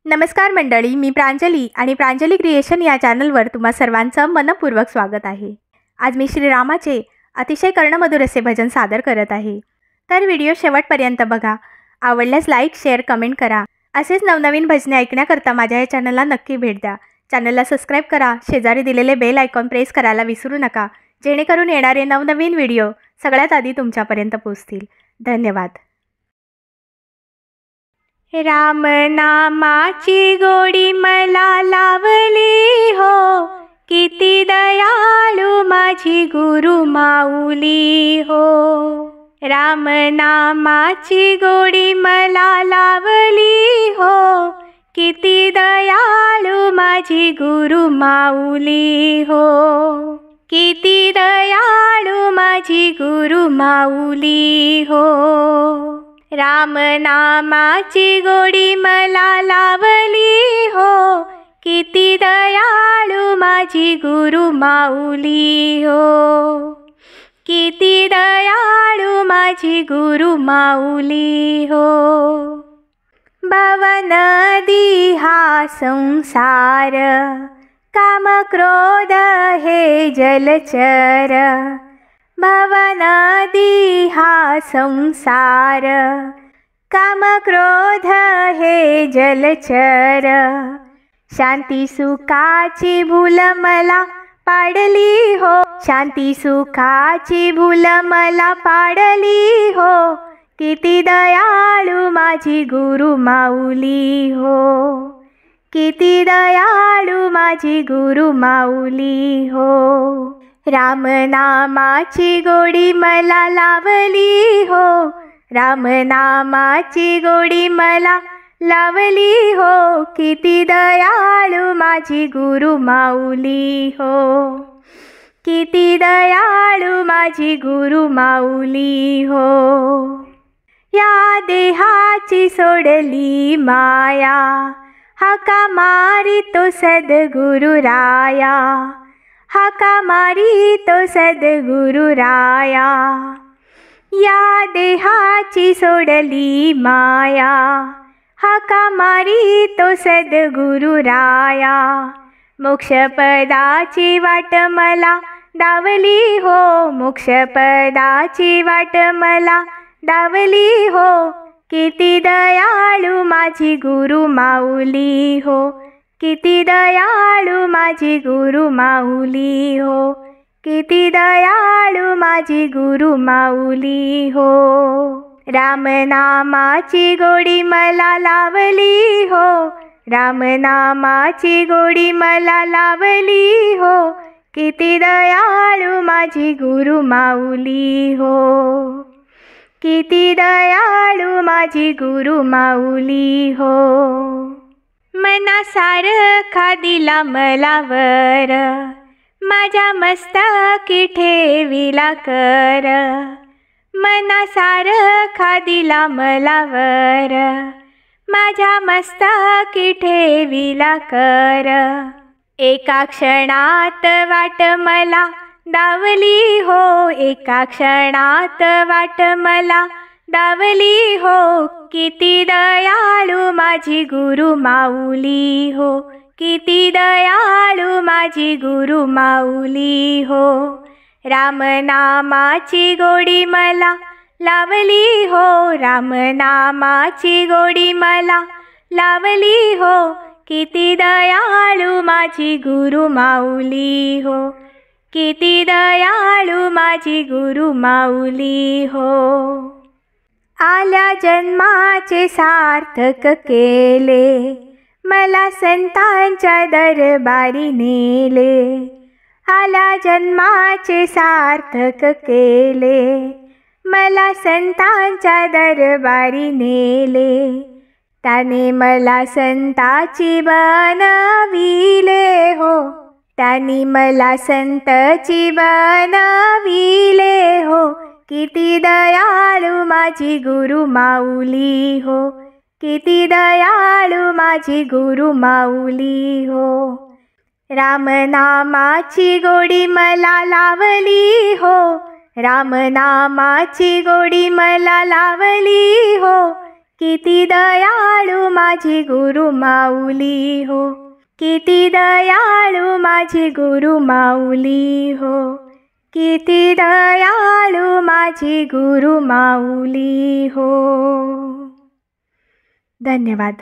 नमस्कार मंडळी, मी प्रांजली आणि प्रांजली क्रिएशन या चॅनलवर तुम्हा सर्वांचं मनपूर्वक स्वागत आहे। आज मी श्रीरामाचे अतिशय कर्णमधुर असे भजन सादर करत आहे। तर व्हिडिओ शेवटपर्यंत बघा। आवडल्यास लाईक, शेअर, कमेंट करा। असेच नवनवीन भजने ऐकण्याकरता माझ्या या चॅनलला नक्की भेट द्या। चॅनलला सबस्क्राइब करा, शेजारी दिलेले बेल आयकॉन प्रेस करायला विसरू नका, जेणेकरून येणारे नवनवीन व्हिडिओ सगळ्यात आधी तुमच्यापर्यंत पोहोचतील। धन्यवाद। राम नामाची गोडी मला लावली हो, किती दयाळू माझी गुरु माऊली हो। राम नामाची गोडी मला लावली हो, किती दयाळू माझी गुरु माऊली हो। किती दयाळू माझी गुरु माऊली हो। राम नामाची गोडी मला लावली हो, किती दयाळू माझी गुरु माऊली हो। किती दयाळू माझी गुरु माऊली हो। भवनदी हा संसार, काम क्रोध हे जलचर। भवनदी हा संसार, काम क्रोध हे जलचर। शांती सुखाची भूल मला पाडली हो, शांती सुखाची भूल मला पाडली हो। किती दयाळू माझी गुरु माऊली हो। किती दयाळू माझी गुरु माऊली हो। राम नामाची गोडी मला लावली हो, राम नामाची गोडी मला लावली हो। किती दयाळू माझी गुरु माऊली हो। किती दयाळू माझी गुरु माऊली हो। या देहाची सोडली माया, हाका मारी तो सद्गुरु राया। हाका मारी तो सद्गुरु राया। या देहाची सोडली माया, हाका मारी तो सद्गुरु राया। मोक्षपदाची वाट मला दावली हो, मोक्षपदाची वाट मला दावली हो। किती दयाळू माझी गुरु माऊली हो। किती दयाळू माझी गुरु माऊली हो। किती दयाळू माझी गुरु माऊली हो। राम नामाची गोडी मला लावली हो, राम नामाची गोडी मला लावली हो। किती दयाळू माझी गुरु माऊली हो। किती दयाळू माझी गुरु माऊली हो। मनासारखा दिला मला वर, माझ्या मस्तकी ठेविला कर। मनासारखा दिला मला वर, माझ्या मस्तकी ठेविला कर। एका क्षणात वाट मला दावली हो, एका क्षणात वाट मला दावली हो। किती दयाळू माझी गुरु माऊली हो। किती दयाळू माझी गुरु माऊली हो। राम नामाची गोडी मला लावली हो, राम नामाची गोडी मला लावली हो। किती दयाळू माझी गुरु माऊली हो। किती दयाळू माझी गुरु माऊली हो। आल्या जन्माचे सार्थक केले, मला संतांच्या दरबारी नेले। आल्या जन्माचे सार्थक केले, मला संतांच्या दरबारी नेले। त्याने मला संताची बनविले हो, त्याने मला संतची बनविले हो। किती दयाळू माझी गुरु माऊली हो। किती दयाळू माझी गुरु माऊली हो। राम नामाची गोडी मला लावली हो, राम नामाची गोडी मला लावली हो। किती दयाळू माझी गुरु माऊली हो, किती दयाळू माझी गुरु माऊली हो, किती दयाळू माझी गुरु माऊली हो. धन्यवाद.